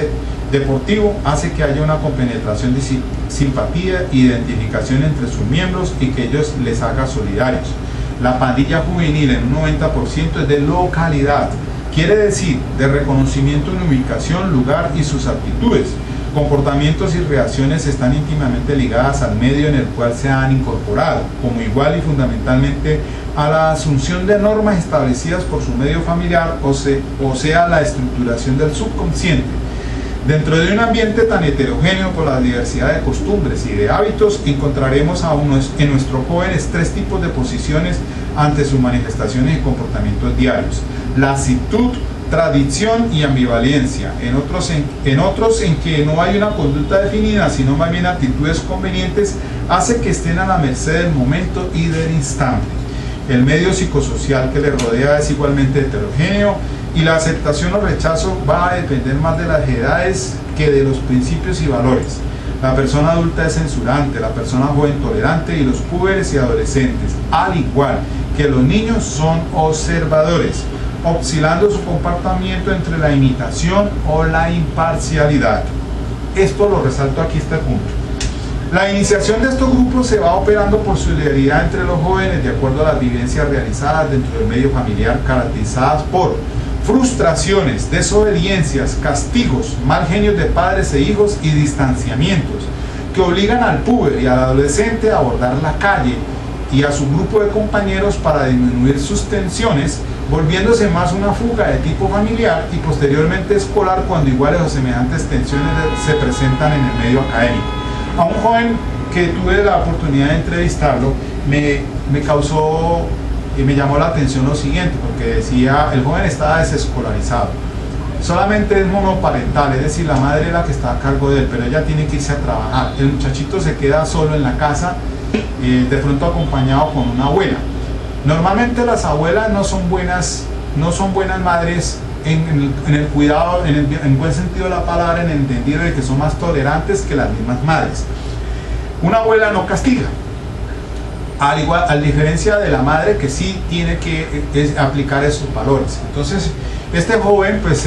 deportivo, hace que haya una compenetración de simpatía e identificación entre sus miembros y que ellos les haga solidarios. La pandilla juvenil en un 90% es de localidad, quiere decir de reconocimiento en ubicación, lugar y sus actitudes. Comportamientos y reacciones están íntimamente ligadas al medio en el cual se han incorporado, como igual y fundamentalmente a la asunción de normas establecidas por su medio familiar, o sea, la estructuración del subconsciente. Dentro de un ambiente tan heterogéneo por la diversidad de costumbres y de hábitos, encontraremos en nuestros jóvenes tres tipos de posiciones ante sus manifestaciones y comportamientos diarios: lasitud, tradición y ambivalencia. En otros en que no hay una conducta definida, sino más bien actitudes convenientes, hace que estén a la merced del momento y del instante. El medio psicosocial que le rodea es igualmente heterogéneo y la aceptación o rechazo va a depender más de las edades que de los principios y valores. La persona adulta es censurante, la persona joven tolerante y los púberes y adolescentes, al igual que los niños, son observadores, oscilando su comportamiento entre la imitación o la imparcialidad. Esto lo resalto aquí, este punto. La iniciación de estos grupos se va operando por solidaridad entre los jóvenes de acuerdo a las vivencias realizadas dentro del medio familiar, caracterizadas por frustraciones, desobediencias, castigos, mal genios de padres e hijos y distanciamientos que obligan al puber y al adolescente a abordar la calle y a su grupo de compañeros para disminuir sus tensiones, volviéndose más una fuga de tipo familiar y posteriormente escolar cuando iguales o semejantes tensiones se presentan en el medio académico. A un joven que tuve la oportunidad de entrevistarlo me causó y me llamó la atención lo siguiente, porque decía, el joven estaba desescolarizado, solamente es monoparental, es decir, la madre es la que está a cargo de él, pero ella tiene que irse a trabajar. El muchachito se queda solo en la casa, de pronto acompañado con una abuela. Normalmente las abuelas no son buenas madres en el cuidado, en buen sentido de la palabra, en el entendido de que son más tolerantes que las mismas madres. Una abuela no castiga, a diferencia de la madre, que sí tiene que aplicar esos valores. Entonces este joven pues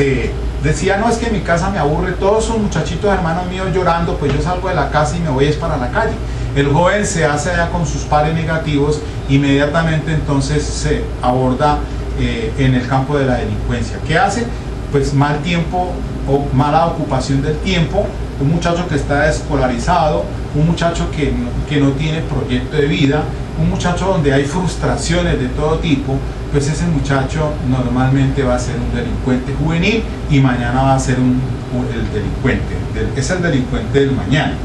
decía, no, es que en mi casa me aburre, todos son muchachitos hermanos míos llorando, pues yo salgo de la casa y me voy para la calle. El joven se hace allá con sus pares negativos, inmediatamente entonces se aborda en el campo de la delincuencia. ¿Qué hace? Pues mal tiempo o mala ocupación del tiempo, un muchacho que está desescolarizado, un muchacho que no tiene proyecto de vida, un muchacho donde hay frustraciones de todo tipo, pues ese muchacho normalmente va a ser un delincuente juvenil y mañana va a ser el delincuente, es el delincuente del mañana.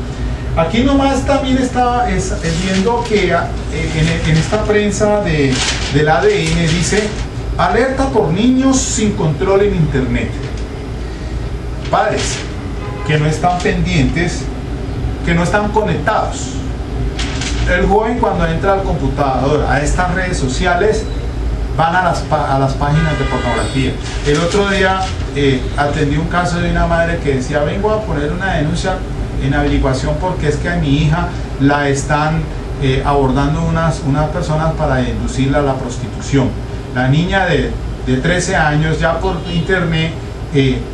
Aquí nomás también estaba viendo que en esta prensa del ADN dice: alerta por niños sin control en internet. Padres que no están pendientes, que no están conectados. El joven, cuando entra al computador, a estas redes sociales, van a las páginas de pornografía. El otro día atendí un caso de una madre que decía: vengo a poner una denuncia en averiguación porque es que a mi hija la están abordando unas personas para inducirla a la prostitución. la niña de 13 años ya por internet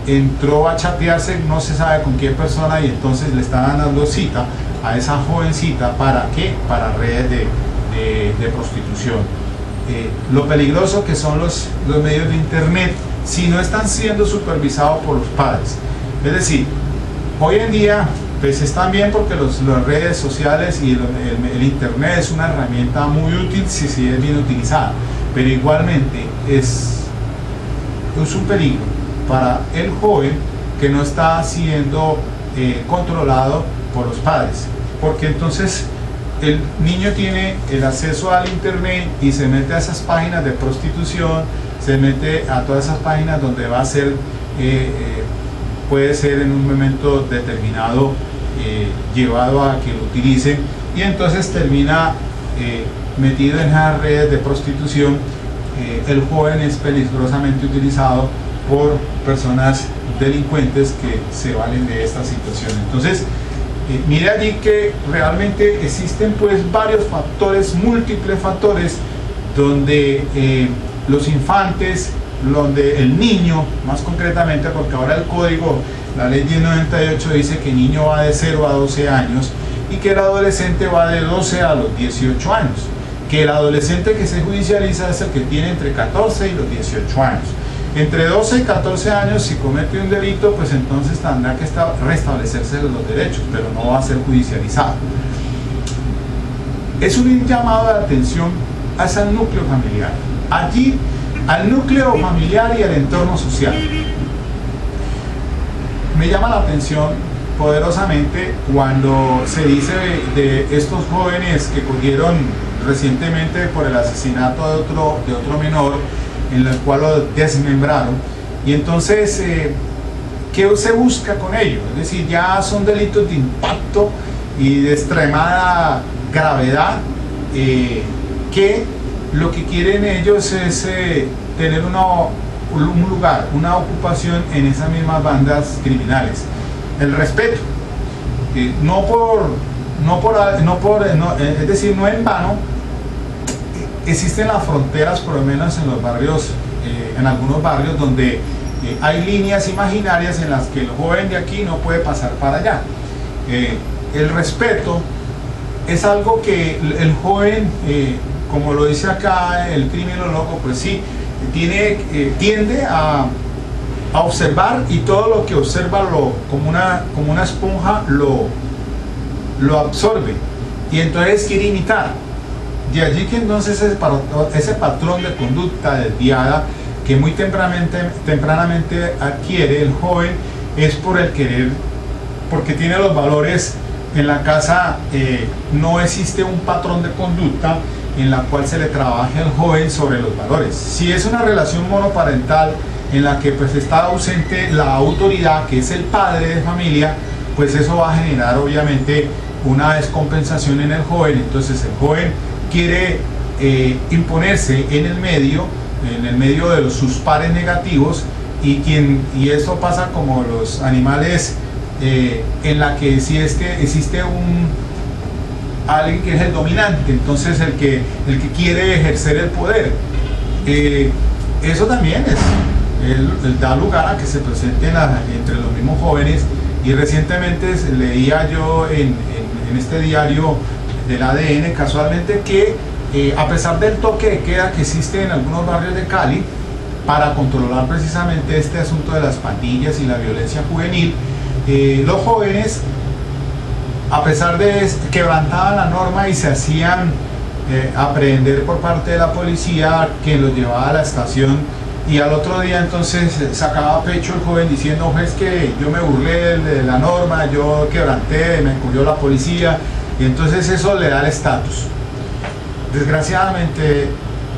entró a chatearse, no se sabe con qué persona, y entonces le están dando cita a esa jovencita. ¿Para qué? Para redes de prostitución. Lo peligroso que son los medios de internet si no están siendo supervisados por los padres. Es decir, hoy en día pues están bien porque las redes sociales y el internet es una herramienta muy útil si es bien utilizada, pero igualmente es un peligro para el joven que no está siendo controlado por los padres, porque entonces el niño tiene el acceso al internet y se mete a esas páginas de prostitución, se mete a todas esas páginas donde va a ser, puede ser en un momento determinado llevado a que lo utilicen, y entonces termina metido en esas redes de prostitución. El joven es peligrosamente utilizado por personas delincuentes que se valen de esta situación. Entonces, mire allí que realmente existen pues varios factores, múltiples factores, donde los infantes, donde el niño, más concretamente, porque ahora el código, la ley 1098 dice que el niño va de 0 a 12 años y que el adolescente va de 12 a los 18 años, que el adolescente que se judicializa es el que tiene entre 14 y los 18 años. Entre 12 y 14 años, si comete un delito, pues entonces tendrá que restablecerse los derechos, pero no va a ser judicializado. Es un llamado de atención hacia el núcleo familiar, allí al núcleo familiar y al entorno social. Me llama la atención poderosamente cuando se dice de estos jóvenes que cogieron recientemente por el asesinato de otro menor, en el cual lo desmembraron, y entonces ¿qué se busca con ello? Es decir, ya son delitos de impacto y de extremada gravedad, que lo que quieren ellos es tener un lugar, una ocupación en esas mismas bandas criminales. El respeto, es decir, no en vano existen las fronteras, por lo menos en los barrios, en algunos barrios donde hay líneas imaginarias en las que el joven de aquí no puede pasar para allá. El respeto es algo que el joven, como lo dice acá el criminal loco, pues sí, tiende a observar, y todo lo que observa como una esponja lo absorbe, y entonces quiere imitar. De allí que entonces ese patrón de conducta desviada que muy tempranamente adquiere el joven es por el querer, porque tiene los valores en la casa. No existe un patrón de conducta en la cual se le trabaje al joven sobre los valores. Si es una relación monoparental en la que pues está ausente la autoridad, que es el padre de familia, pues eso va a generar obviamente una descompensación en el joven. Entonces el joven quiere imponerse en el medio de sus pares negativos, y eso pasa como los animales, en la que si existe alguien que es el dominante, entonces el que quiere ejercer el poder, eso también da lugar a que se presente entre los mismos jóvenes. Y recientemente leía yo en este diario del ADN casualmente que a pesar del toque de queda que existe en algunos barrios de Cali para controlar precisamente este asunto de las pandillas y la violencia juvenil, los jóvenes, a pesar de quebrantaban la norma y se hacían aprehender por parte de la policía, que los llevaba a la estación, y al otro día entonces sacaba pecho el joven diciendo: es que yo me burlé de la norma, yo quebranté, me encubrió la policía. Y entonces eso le da el estatus. Desgraciadamente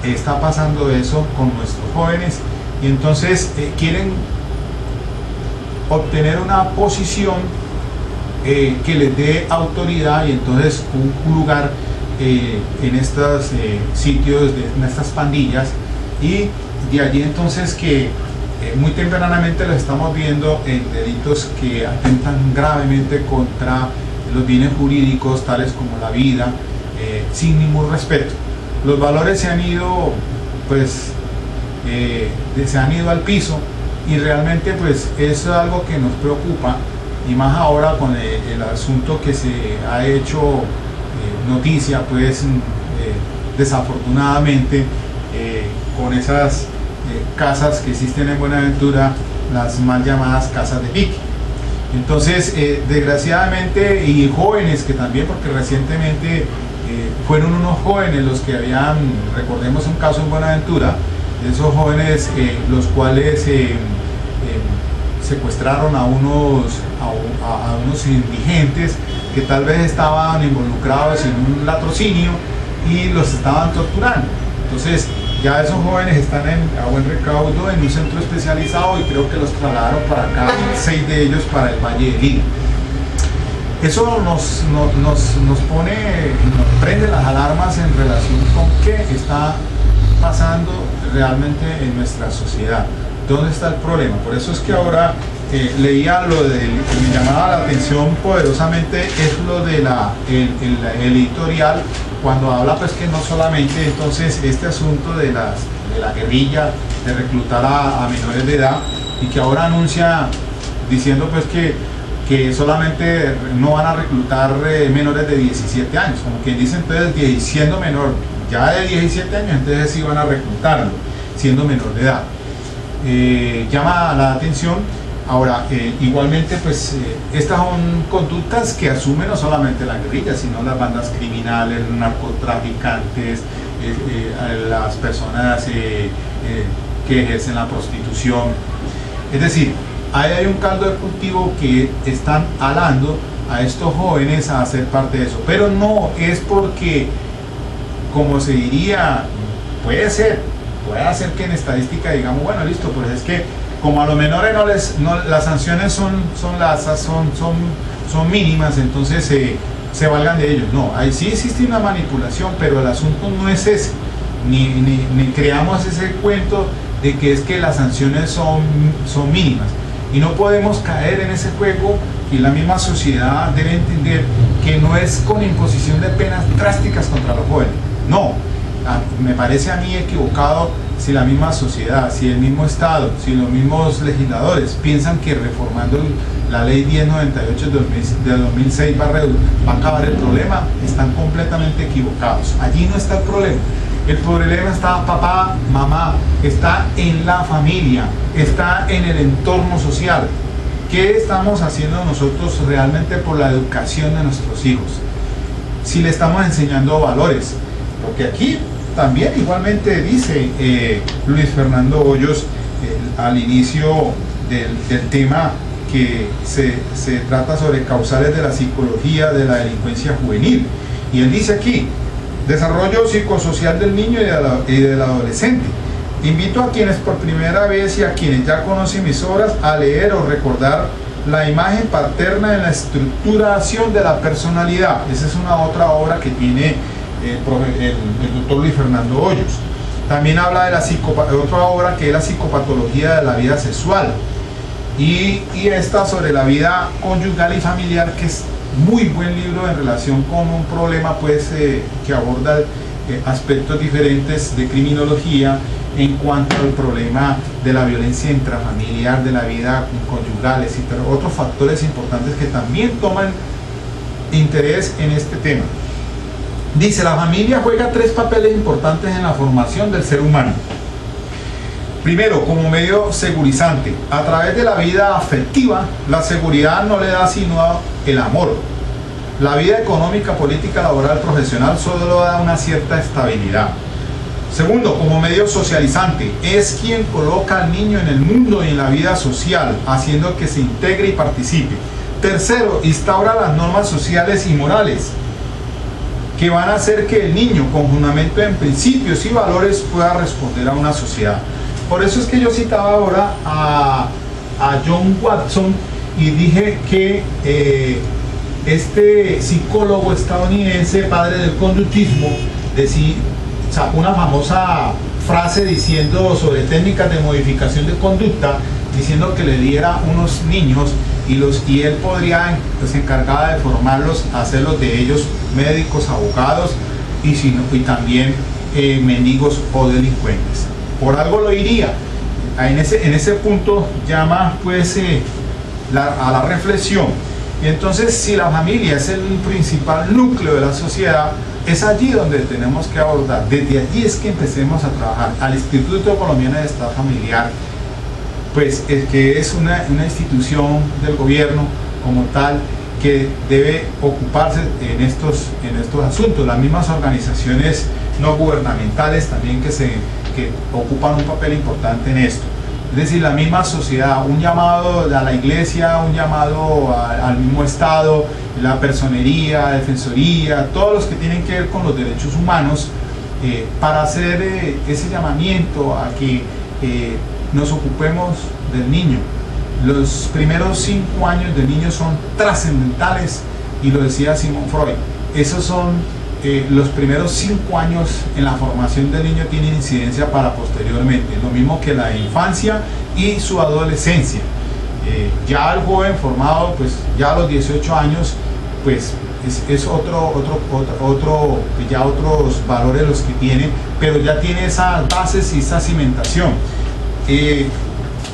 está pasando eso con nuestros jóvenes, y entonces quieren obtener una posición que les dé autoridad, y entonces un lugar en estos sitios, en estas pandillas, y de allí entonces que muy tempranamente lo estamos viendo en delitos que atentan gravemente contra los bienes jurídicos, tales como la vida, sin ningún respeto. Los valores se han ido pues se han ido al piso, y realmente pues eso es algo que nos preocupa, y más ahora con el asunto que se ha hecho noticia, pues desafortunadamente con esas casas que existen en Buenaventura, las mal llamadas casas de pique. Entonces, desgraciadamente, y jóvenes que también, porque recientemente fueron unos jóvenes los que habían, recordemos un caso en Buenaventura, esos jóvenes los cuales secuestraron a unos indigentes que tal vez estaban involucrados en un latrocinio y los estaban torturando. Entonces, ya esos jóvenes están a buen recaudo en un centro especializado, y creo que los trasladaron para acá, 6 de ellos para el Valle del Lira. Eso nos prende las alarmas en relación con qué está pasando realmente en nuestra sociedad. ¿Dónde está el problema? Por eso es que ahora leía lo que me llamaba la atención poderosamente, es lo de el editorial, cuando habla pues que no solamente entonces este asunto de la guerrilla, de reclutar a menores de edad, y que ahora anuncia diciendo pues que solamente no van a reclutar menores de 17 años, como quien dice, entonces siendo menor ya de 17 años, entonces sí van a reclutarlo siendo menor de edad. Llama la atención. Ahora, igualmente pues estas son conductas que asumen no solamente la guerrilla, sino las bandas criminales, los narcotraficantes, las personas que ejercen la prostitución. Es decir, ahí hay un caldo de cultivo que están alando a estos jóvenes a hacer parte de eso, pero no es porque, como se diría, puede ser que en estadística digamos, bueno, listo, pues es que como a los menores las sanciones son mínimas, entonces se valgan de ellos. No, ahí sí existe una manipulación, pero el asunto no es ese, ni creamos ese cuento de que es que las sanciones son mínimas, y no podemos caer en ese juego, y la misma sociedad debe entender que no es con imposición de penas drásticas contra los jóvenes. No, me parece a mí equivocado si la misma sociedad, si el mismo Estado, si los mismos legisladores piensan que reformando la ley 1098 de 2006 va a acabar el problema. Están completamente equivocados. Allí no está el problema. El problema está, papá, mamá, está en la familia, está en el entorno social. ¿Qué estamos haciendo nosotros realmente por la educación de nuestros hijos? Si le estamos enseñando valores, porque aquí también igualmente dice Luis Fernando Hoyos al inicio del tema que se trata sobre causales de la psicología de la delincuencia juvenil, y él dice aquí: desarrollo psicosocial del niño y del adolescente. Invito a quienes por primera vez y a quienes ya conocen mis obras a leer o recordar la imagen paterna en la estructuración de la personalidad. Esa es una otra obra que tiene el doctor Luis Fernando Hoyos. También habla de otra obra que es la psicopatología de la vida sexual, y esta sobre la vida conyugal y familiar, que es muy buen libro en relación con un problema pues que aborda aspectos diferentes de criminología en cuanto al problema de la violencia intrafamiliar, de la vida conyugal, etc. Otros factores importantes que también toman interés en este tema. Dice: la familia juega 3 papeles importantes en la formación del ser humano. Primero, como medio segurizante. A través de la vida afectiva, la seguridad no le da sino el amor. La vida económica, política, laboral, profesional solo da una cierta estabilidad. Segundo, como medio socializante, es quien coloca al niño en el mundo y en la vida social, haciendo que se integre y participe. Tercero, instaura las normas sociales y morales que van a hacer que el niño, con fundamento en principios y valores, pueda responder a una sociedad. Por eso es que yo citaba ahora a John Watson, y dije que este psicólogo estadounidense, padre del conductismo, sacó una famosa frase diciendo sobre técnicas de modificación de conducta, diciendo que le diera unos niños y él podría, se encargaba de formarlos, hacerlos de ellos médicos, abogados y también mendigos o delincuentes. por algo lo iría. En ese punto llama pues a la reflexión. Y entonces, si la familia es el principal núcleo de la sociedad, es allí donde tenemos que abordar. Desde allí es que empecemos a trabajar. Al Instituto Colombiano de Estado Familiar, pues que es una institución del gobierno como tal, que debe ocuparse en estos asuntos. Las mismas organizaciones no gubernamentales también que ocupan un papel importante en esto. Es decir, la misma sociedad, un llamado a la iglesia, un llamado al mismo Estado, la personería, defensoría, todos los que tienen que ver con los derechos humanos, para hacer ese llamamiento a que nos ocupemos del niño. Los primeros 5 años del niño son trascendentales, y lo decía Sigmund Freud. Esos son los primeros 5 años en la formación del niño, tienen incidencia para posteriormente, lo mismo que la infancia y su adolescencia. Ya el joven formado, pues ya a los 18 años, pues es ya otros valores los que tiene, pero ya tiene esas bases y esa cimentación.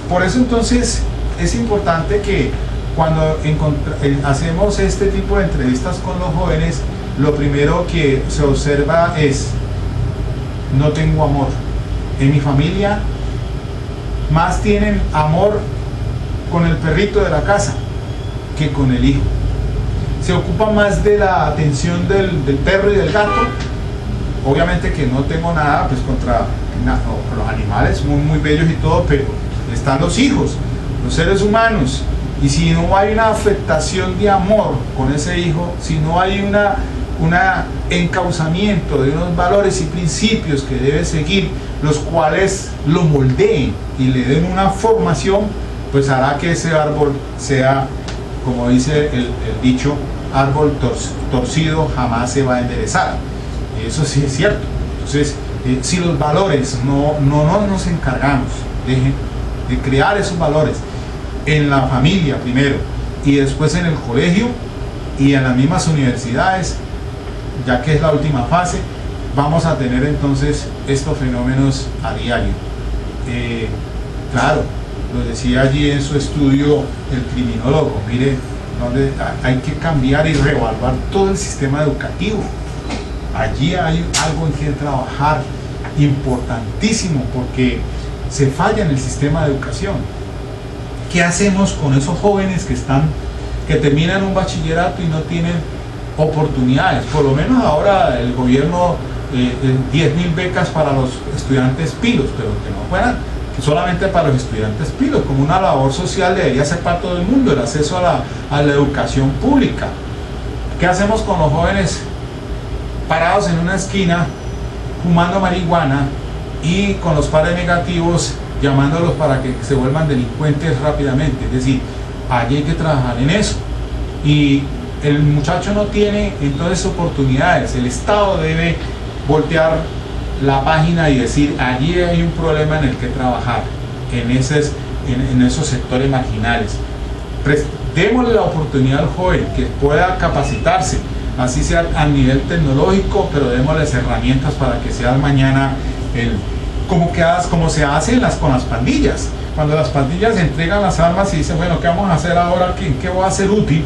Por eso entonces es importante que cuando hacemos este tipo de entrevistas con los jóvenes, lo primero que se observa es: no tengo amor. En mi familia más tienen amor con el perrito de la casa que con el hijo. Se ocupa más de la atención del perro y del gato. Obviamente que no tengo nada pues contra los animales, muy bellos y todo, pero están los hijos, los seres humanos. Y si no hay una afectación de amor con ese hijo, si no hay un encauzamiento de unos valores y principios que debe seguir, los cuales lo moldeen y le den una formación, pues hará que ese árbol sea, como dice el dicho, árbol torcido jamás se va a enderezar. Eso sí es cierto. Entonces, si los valores no nos encargamos de crear esos valores en la familia primero, y después en el colegio y en las mismas universidades, ya que es la última fase, vamos a tener entonces estos fenómenos a diario. Claro, lo decía allí en su estudio el criminólogo, mire, donde hay que cambiar y reevaluar todo el sistema educativo. Allí hay algo en que trabajar importantísimo, porque se falla en el sistema de educación. ¿Qué hacemos con esos jóvenes que terminan un bachillerato y no tienen oportunidades? Por lo menos ahora el gobierno 10.000 becas para los estudiantes pilos, pero que no fueran solamente para los estudiantes pilos, como una labor social debería ser para todo el mundo, el acceso a la educación pública. ¿Qué hacemos con los jóvenes parados en una esquina fumando marihuana y con los padres negativos llamándolos para que se vuelvan delincuentes rápidamente? Es decir, allí hay que trabajar en eso. Y el muchacho no tiene entonces oportunidades. El Estado debe voltear la página y decir: allí hay un problema en el que trabajar, en esos sectores marginales. Démosle la oportunidad al joven que pueda capacitarse, así sea a nivel tecnológico, pero démosle herramientas para que sea mañana como se hace con las pandillas. Cuando las pandillas entregan las armas y dicen: bueno, ¿qué vamos a hacer ahora? ¿Qué va a ser útil?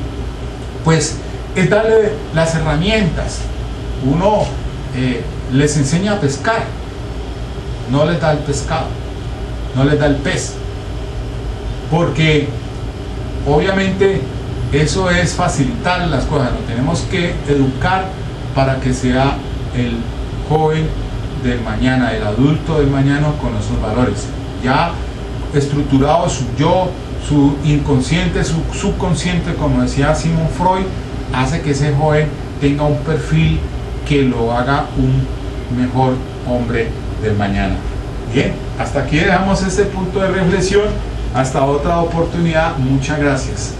Pues es darle las herramientas. Uno les enseña a pescar, no les da el pescado, no les da el pez, porque obviamente eso es facilitar las cosas. Nos tenemos que educar para que sea el joven del mañana, el adulto del mañana, con esos valores ya estructurado, su yo, su inconsciente, su subconsciente, como decía Sigmund Freud, hace que ese joven tenga un perfil que lo haga un mejor hombre del mañana. Bien, hasta aquí dejamos este punto de reflexión. Hasta otra oportunidad. Muchas gracias.